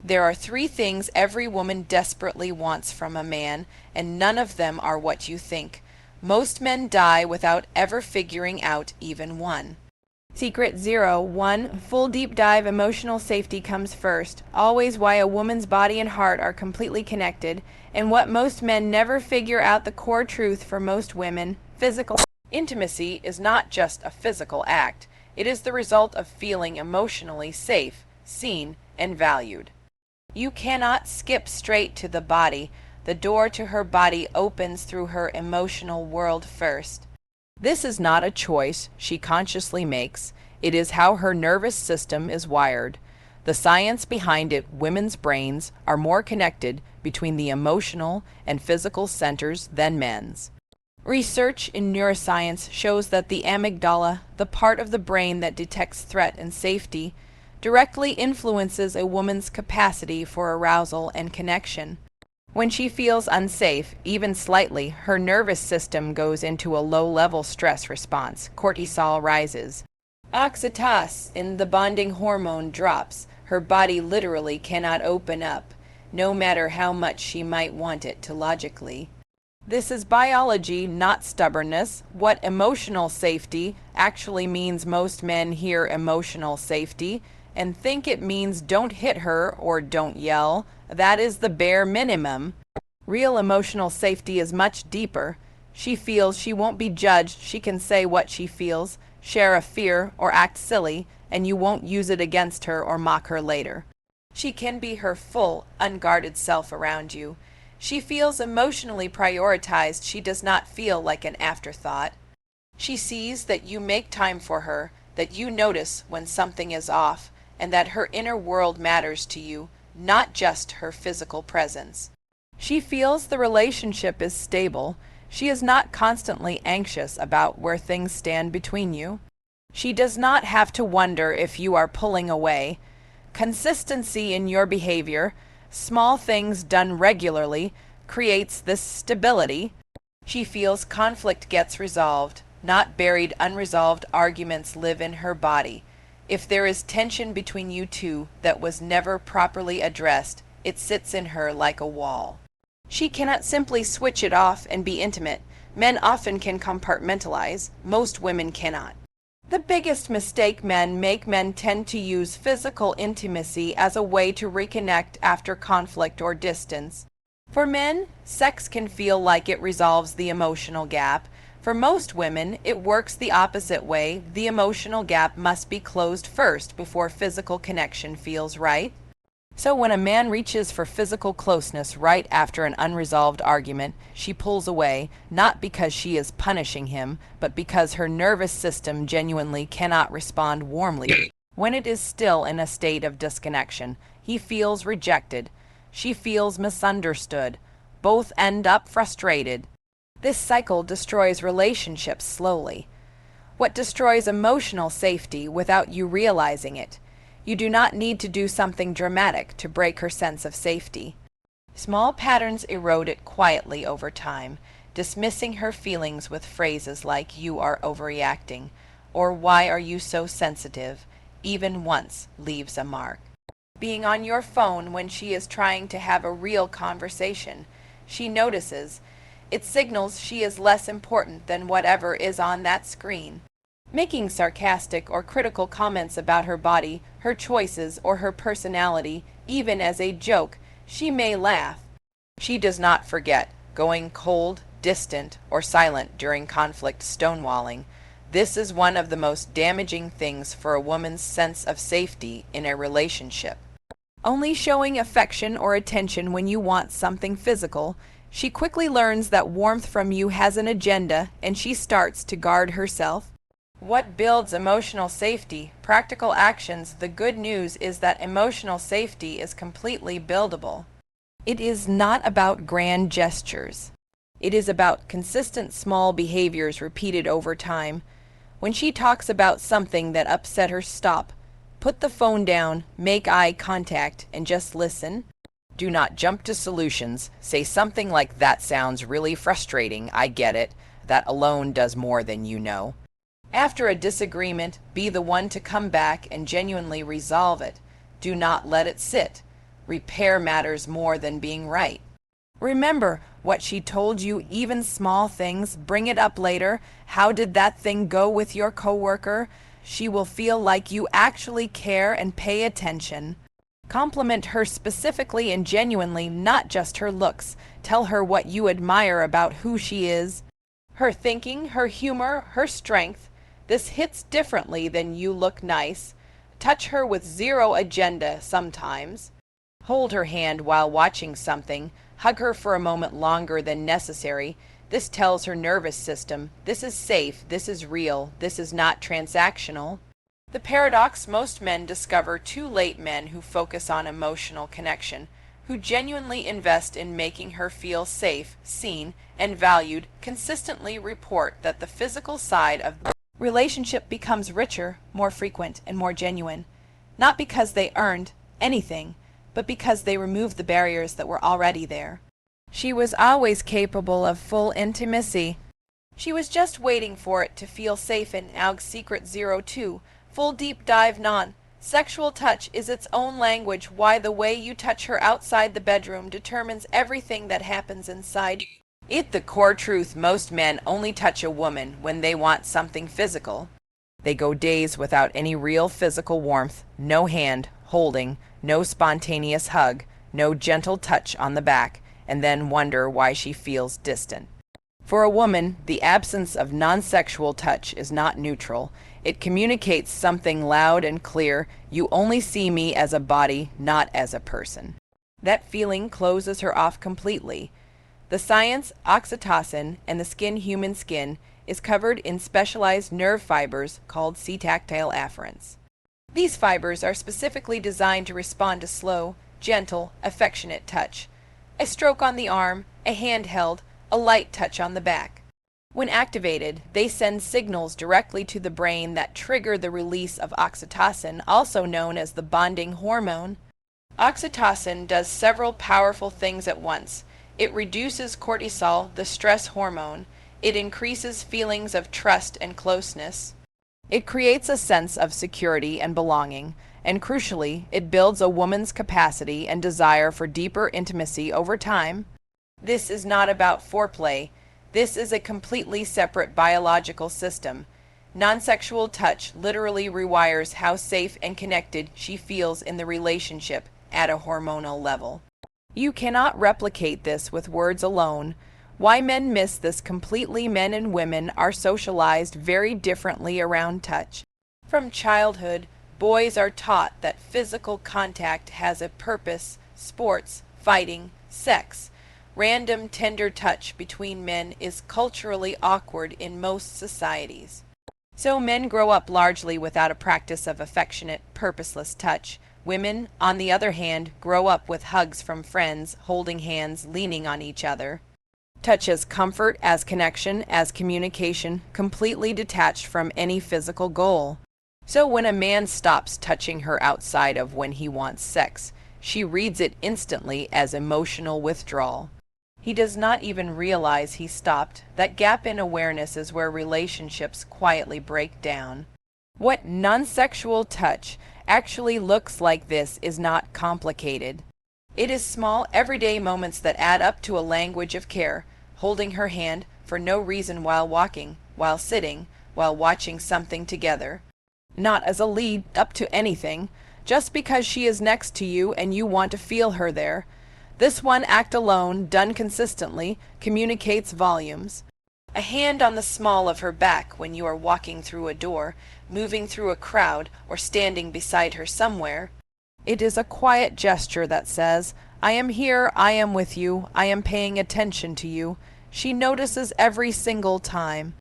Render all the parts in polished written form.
There are three things every woman desperately wants from a man, and none of them are what you think. Most men die without ever figuring out even one. Secret 01. Full deep dive emotional safety comes first. Always why a woman's body and heart are completely connected, and what most men never figure out the core truth for most women, physical intimacy is not just a physical act. It is the result of feeling emotionally safe, seen, and valued. You cannot skip straight to the body. The door to her body opens through her emotional world first. This is not a choice she consciously makes. It is how her nervous system is wired. The science behind it, women's brains are more connected between the emotional and physical centers than men's. Research in neuroscience shows that the amygdala, the part of the brain that detects threat and safety, directly influences a woman's capacity for arousal and connection. When she feels unsafe, even slightly, her nervous system goes into a low-level stress response. Cortisol rises. Oxytocin, the bonding hormone, drops. Her body literally cannot open up, no matter how much she might want it to logically. This is biology, not stubbornness. What emotional safety actually means, most men hear emotional safety and think it means don't hit her or don't yell. That is the bare minimum. Real emotional safety is much deeper. She feels she won't be judged. She can say what she feels, share a fear, or act silly, and you won't use it against her or mock her later. She can be her full, unguarded self around you. She feels emotionally prioritized. She does not feel like an afterthought. She sees that you make time for her, that you notice when something is off, and that her inner world matters to you, not just her physical presence. She feels the relationship is stable. She is not constantly anxious about where things stand between you. She does not have to wonder if you are pulling away. Consistency in your behavior, small things done regularly, creates this stability. She feels conflict gets resolved, not buried, unresolved arguments live in her body. If there is tension between you two that was never properly addressed, it sits in her like a wall. She cannot simply switch it off and be intimate. Men often can compartmentalize. Most women cannot. The biggest mistake men make, men tend to use physical intimacy as a way to reconnect after conflict or distance. For men, sex can feel like it resolves the emotional gap. For most women, it works the opposite way. The emotional gap must be closed first before physical connection feels right. So when a man reaches for physical closeness right after an unresolved argument, she pulls away, not because she is punishing him, but because her nervous system genuinely cannot respond warmly. When it is still in a state of disconnection, he feels rejected. She feels misunderstood. Both end up frustrated. This cycle destroys relationships slowly. What destroys emotional safety without you realizing it? You do not need to do something dramatic to break her sense of safety. Small patterns erode it quietly over time, dismissing her feelings with phrases like "you are overreacting" or "why are you so sensitive?" even once leaves a mark. Being on your phone when she is trying to have a real conversation. She notices. It signals she is less important than whatever is on that screen. Making sarcastic or critical comments about her body, her choices, or her personality, even as a joke, she may laugh. She does not forget, going cold, distant, or silent during conflict, stonewalling. This is one of the most damaging things for a woman's sense of safety in a relationship. Only showing affection or attention when you want something physical, she quickly learns that warmth from you has an agenda, and she starts to guard herself. What builds emotional safety? Practical actions. The good news is that emotional safety is completely buildable. It is not about grand gestures. It is about consistent small behaviors repeated over time. When she talks about something that upset her, stop. Put the phone down, make eye contact, and just listen. Do not jump to solutions. Say something like, "That sounds really frustrating, I get it. That alone does more than you know." After a disagreement, be the one to come back and genuinely resolve it. Do not let it sit. Repair matters more than being right. Remember what she told you, even small things. Bring it up later. How did that thing go with your coworker? She will feel like you actually care and pay attention. Compliment her specifically and genuinely, not just her looks. Tell her what you admire about who she is. Her thinking, her humor, her strength. This hits differently than you look nice. Touch her with zero agenda sometimes. Hold her hand while watching something. Hug her for a moment longer than necessary. This tells her nervous system, this is safe, this is real, this is not transactional. The paradox: most men discover too late. Men who focus on emotional connection, who genuinely invest in making her feel safe, seen, and valued, consistently report that the physical side of the relationship becomes richer, more frequent, and more genuine. Not because they earned anything, but because they removed the barriers that were already there. She was always capable of full intimacy. She was just waiting for it to feel safe. In AUG Secret 02, full deep dive non-sexual touch is its own language. Why the way you touch her outside the bedroom determines everything that happens inside it. The core truth: most men only touch a woman when they want something physical. They go days without any real physical warmth, no hand holding, no spontaneous hug, no gentle touch on the back, and then wonder why she feels distant. For a woman, the absence of non-sexual touch is not neutral. It communicates something loud and clear: you only see me as a body, not as a person. That feeling closes her off completely. The science, oxytocin, and the skin, human skin, is covered in specialized nerve fibers called C-tactile afferents. These fibers are specifically designed to respond to slow, gentle, affectionate touch. A stroke on the arm, a hand held, a light touch on the back. When activated, they send signals directly to the brain that trigger the release of oxytocin, also known as the bonding hormone. Oxytocin does several powerful things at once. It reduces cortisol, the stress hormone. It increases feelings of trust and closeness. It creates a sense of security and belonging, and crucially, it builds a woman's capacity and desire for deeper intimacy over time. This is not about foreplay. This is a completely separate biological system. Non-sexual touch literally rewires how safe and connected she feels in the relationship at a hormonal level. You cannot replicate this with words alone. Why men miss this completely: men and women are socialized very differently around touch. From childhood, boys are taught that physical contact has a purpose: sports, fighting, sex. Random tender touch between men is culturally awkward in most societies. So men grow up largely without a practice of affectionate, purposeless touch. Women, on the other hand, grow up with hugs from friends, holding hands, leaning on each other. Touch as comfort, as connection, as communication, completely detached from any physical goal. So when a man stops touching her outside of when he wants sex, she reads it instantly as emotional withdrawal. He does not even realize he stopped. That gap in awareness is where relationships quietly break down. What non-sexual touch actually looks like this is not complicated. It is small, everyday moments that add up to a language of care. Holding her hand for no reason while walking, while sitting, while watching something together. Not as a lead up to anything, just because she is next to you and you want to feel her there. This one act alone, done consistently, communicates volumes. A hand on the small of her back when you are walking through a door, moving through a crowd, or standing beside her somewhere. It is a quiet gesture that says, I am here, I am with you, I am paying attention to you. She notices every single time.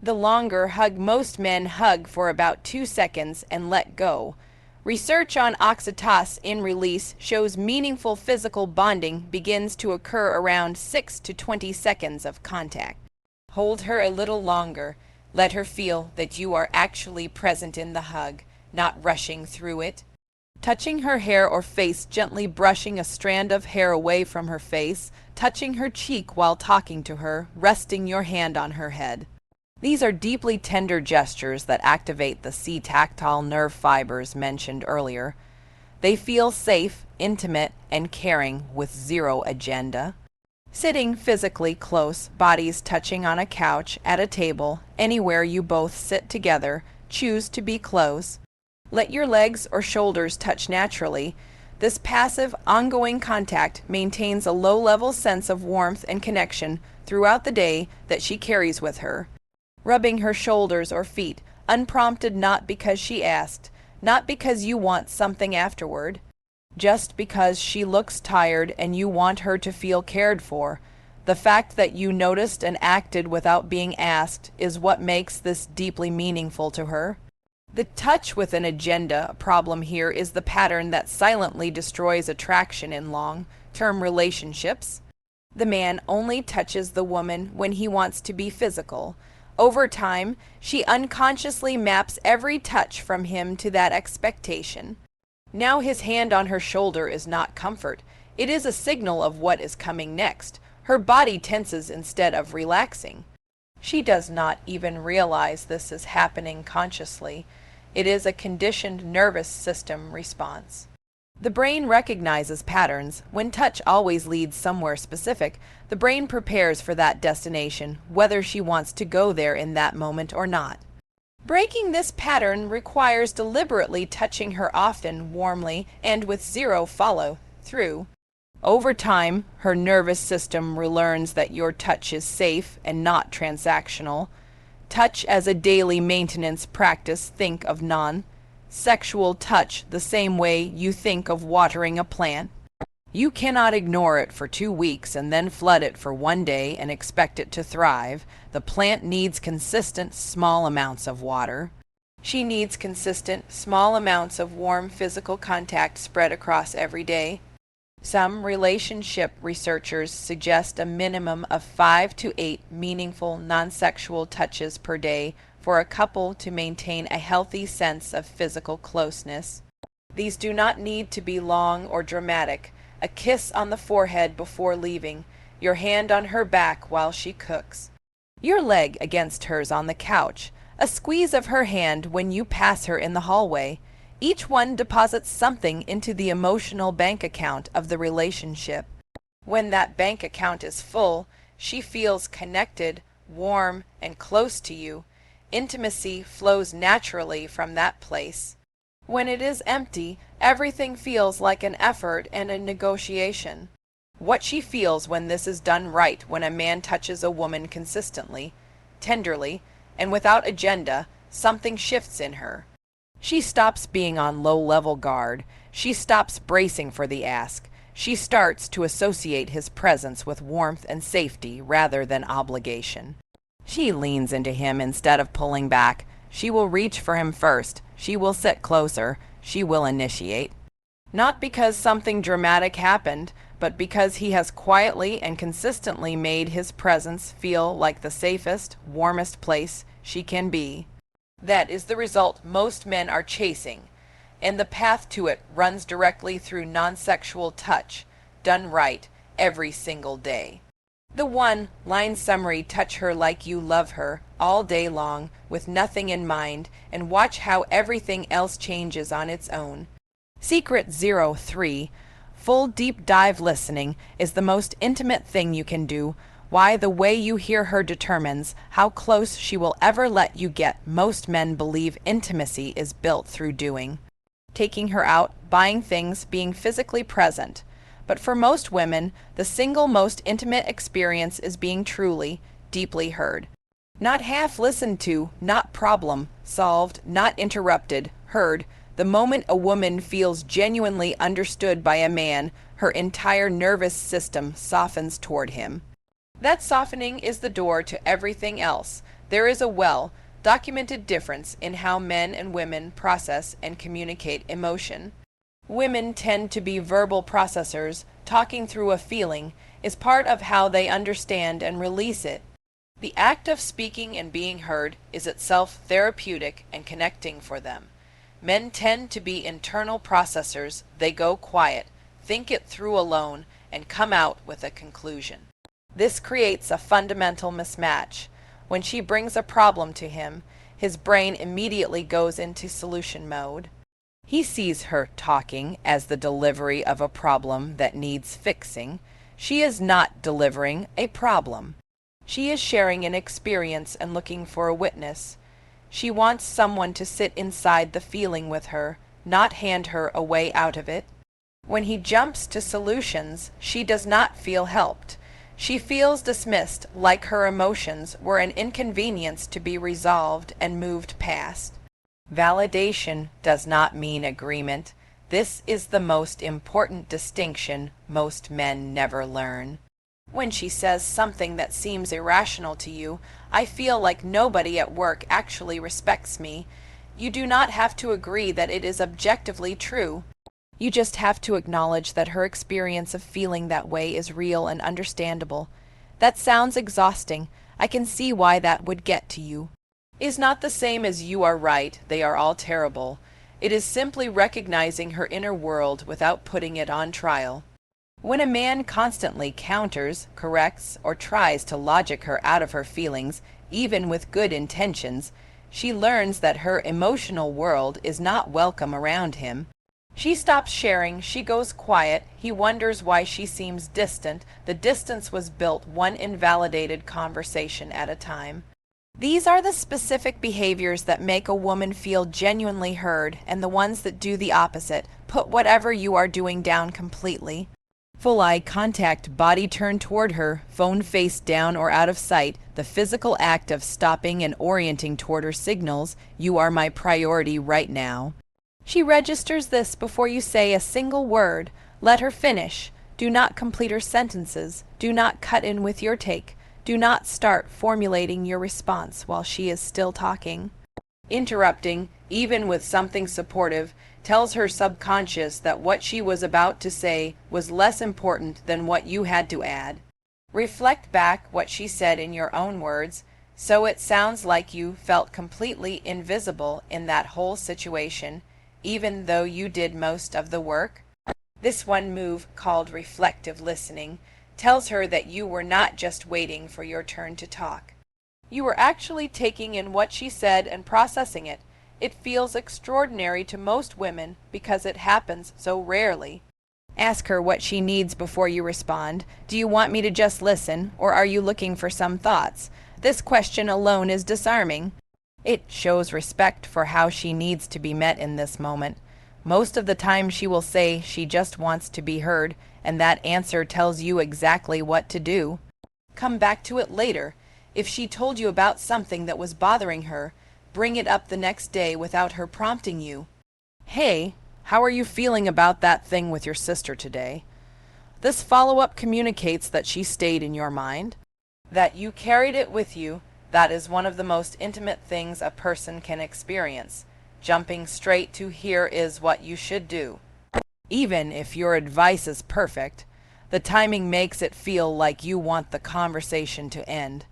The longer hug: most men hug for about 2 seconds and let go. Research on oxytocin release shows meaningful physical bonding begins to occur around 6 to 20 seconds of contact. Hold her a little longer. Let her feel that you are actually present in the hug, not rushing through it. Touching her hair or face, gently brushing a strand of hair away from her face, touching her cheek while talking to her, resting your hand on her head. These are deeply tender gestures that activate the C-tactile nerve fibers mentioned earlier. They feel safe, intimate, and caring with zero agenda. Sitting physically close, bodies touching on a couch, at a table, anywhere you both sit together, choose to be close. Let your legs or shoulders touch naturally. This passive, ongoing contact maintains a low-level sense of warmth and connection throughout the day that she carries with her. Rubbing her shoulders or feet, unprompted, not because she asked, not because you want something afterward, just because she looks tired and you want her to feel cared for. The fact that you noticed and acted without being asked is what makes this deeply meaningful to her. The touch with an agenda problem here is the pattern that silently destroys attraction in long-term relationships. The man only touches the woman when he wants to be physical. Over time, she unconsciously maps every touch from him to that expectation. Now his hand on her shoulder is not comfort. It is a signal of what is coming next. Her body tenses instead of relaxing. She does not even realize this is happening consciously. It is a conditioned nervous system response. The brain recognizes patterns. When touch always leads somewhere specific, the brain prepares for that destination, whether she wants to go there in that moment or not. Breaking this pattern requires deliberately touching her often, warmly, and with zero follow-through. Over time, her nervous system relearns that your touch is safe and not transactional. Touch as a daily maintenance practice. Think of non-sexual touch the same way you think of watering a plant. You cannot ignore it for 2 weeks and then flood it for 1 day and expect it to thrive. The plant needs consistent, small amounts of water. She needs consistent, small amounts of warm physical contact spread across every day. Some relationship researchers suggest a minimum of 5 to 8 meaningful non-sexual touches per day for a couple to maintain a healthy sense of physical closeness. These do not need to be long or dramatic. A kiss on the forehead before leaving, your hand on her back while she cooks, your leg against hers on the couch, a squeeze of her hand when you pass her in the hallway. Each one deposits something into the emotional bank account of the relationship. When that bank account is full, she feels connected, warm, and close to you. Intimacy flows naturally from that place. When it is empty, everything feels like an effort and a negotiation. What she feels when this is done right, when a man touches a woman consistently, tenderly, and without agenda, something shifts in her. She stops being on low-level guard. She stops bracing for the ask. She starts to associate his presence with warmth and safety rather than obligation. She leans into him instead of pulling back. She will reach for him first. She will sit closer. She will initiate. Not because something dramatic happened, but because he has quietly and consistently made his presence feel like the safest, warmest place she can be. That is the result most men are chasing, and the path to it runs directly through non-sexual touch, done right, every single day. The one-line summary: touch her like you love her, all day long, with nothing in mind, and watch how everything else changes on its own. Secret 03. Full deep dive listening is the most intimate thing you can do. Why the way you hear her determines how close she will ever let you get. Most men believe intimacy is built through doing. Taking her out, buying things, being physically present. But for most women, the single most intimate experience is being truly, deeply heard. Not half listened to, not problem solved, not interrupted, heard. The moment a woman feels genuinely understood by a man, her entire nervous system softens toward him. That softening is the door to everything else. There is a well-documented difference in how men and women process and communicate emotion. Women tend to be verbal processors. Talking through a feeling is part of how they understand and release it. The act of speaking and being heard is itself therapeutic and connecting for them. Men tend to be internal processors. They go quiet, think it through alone, and come out with a conclusion. This creates a fundamental mismatch. When she brings a problem to him, his brain immediately goes into solution mode. He sees her talking as the delivery of a problem that needs fixing. She is not delivering a problem. She is sharing an experience and looking for a witness. She wants someone to sit inside the feeling with her, not hand her a way out of it. When he jumps to solutions, she does not feel helped. She feels dismissed, like her emotions were an inconvenience to be resolved and moved past. Validation does not mean agreement. This is the most important distinction most men never learn. When she says something that seems irrational to you, I feel like nobody at work actually respects me. You do not have to agree that it is objectively true. You just have to acknowledge that her experience of feeling that way is real and understandable. That sounds exhausting. I can see why that would get to you. Is not the same as you are right, they are all terrible. It is simply recognizing her inner world without putting it on trial. When a man constantly counters, corrects, or tries to logic her out of her feelings, even with good intentions, she learns that her emotional world is not welcome around him. She stops sharing, she goes quiet, he wonders why she seems distant. The distance was built one invalidated conversation at a time. These are the specific behaviors that make a woman feel genuinely heard, and the ones that do the opposite, put whatever you are doing down completely. Full eye contact, body turned toward her, phone face down or out of sight, the physical act of stopping and orienting toward her signals, you are my priority right now. She registers this before you say a single word. Let her finish. Do not complete her sentences. Do not cut in with your take. Do not start formulating your response while she is still talking. Interrupting, even with something supportive, tells her subconscious that what she was about to say was less important than what you had to add. Reflect back what she said in your own words, so it sounds like you felt completely invisible in that whole situation, even though you did most of the work. This one move, called reflective listening, tells her that you were not just waiting for your turn to talk. You were actually taking in what she said and processing it. It feels extraordinary to most women because it happens so rarely. Ask her what she needs before you respond. Do you want me to just listen, or are you looking for some thoughts? This question alone is disarming. It shows respect for how she needs to be met in this moment. Most of the time she will say she just wants to be heard, and that answer tells you exactly what to do. Come back to it later. If she told you about something that was bothering her, bring it up the next day without her prompting you. Hey, how are you feeling about that thing with your sister today? This follow-up communicates that she stayed in your mind, that you carried it with you. That is one of the most intimate things a person can experience. Jumping straight to here is what you should do. Even if your advice is perfect, the timing makes it feel like you want the conversation to end,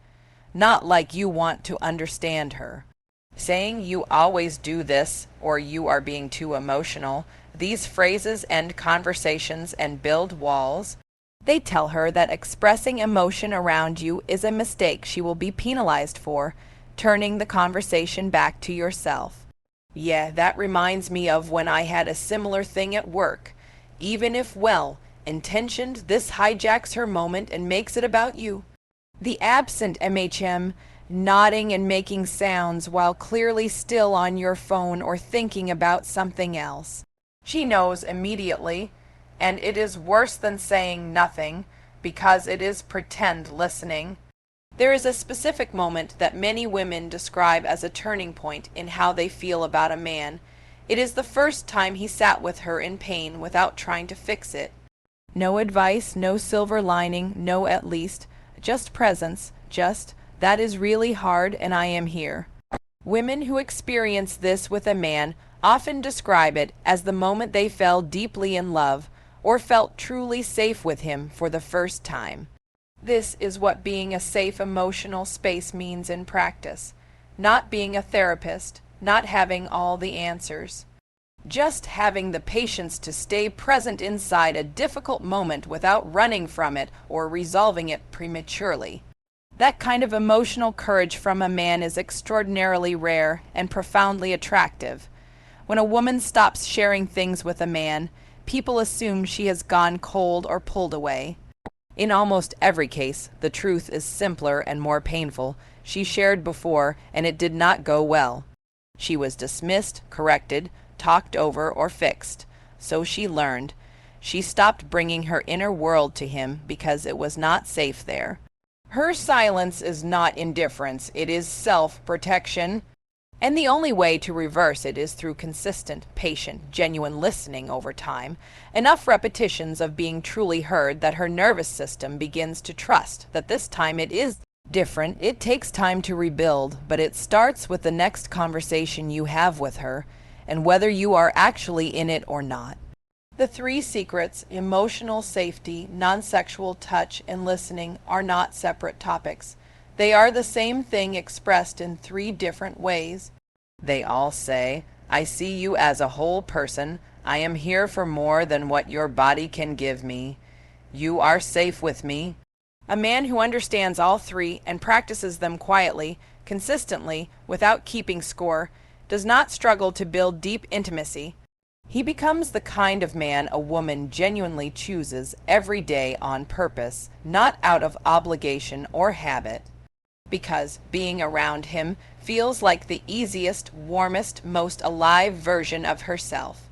not like you want to understand her. Saying you always do this or you are being too emotional, these phrases end conversations and build walls. They tell her that expressing emotion around you is a mistake she will be penalized for, turning the conversation back to yourself. Yeah, that reminds me of when I had a similar thing at work. Even if well-intentioned, this hijacks her moment and makes it about you. The absent MHM, nodding and making sounds while clearly still on your phone or thinking about something else. She knows immediately, and it is worse than saying nothing, because it is pretend listening. There is a specific moment that many women describe as a turning point in how they feel about a man. It is the first time he sat with her in pain without trying to fix it. No advice, no silver lining, no at least, just presence, just, that is really hard and I am here. Women who experience this with a man often describe it as the moment they fell deeply in love or felt truly safe with him for the first time. This is what being a safe emotional space means in practice. Not being a therapist, not having all the answers. Just having the patience to stay present inside a difficult moment without running from it or resolving it prematurely. That kind of emotional courage from a man is extraordinarily rare and profoundly attractive. When a woman stops sharing things with a man, people assume she has gone cold or pulled away. In almost every case, the truth is simpler and more painful. She shared before, and it did not go well. She was dismissed, corrected, talked over, or fixed. So she learned. She stopped bringing her inner world to him because it was not safe there. Her silence is not indifference, it is self-protection. And the only way to reverse it is through consistent, patient, genuine listening over time, enough repetitions of being truly heard that her nervous system begins to trust that this time it is different. It takes time to rebuild, but it starts with the next conversation you have with her, and whether you are actually in it or not. The 3 secrets, emotional safety, non-sexual touch, and listening, are not separate topics. They are the same thing expressed in 3 different ways. They all say, I see you as a whole person. I am here for more than what your body can give me. You are safe with me. A man who understands all 3 and practices them quietly, consistently, without keeping score, does not struggle to build deep intimacy. He becomes the kind of man a woman genuinely chooses every day on purpose, not out of obligation or habit, because being around him feels like the easiest, warmest, most alive version of herself.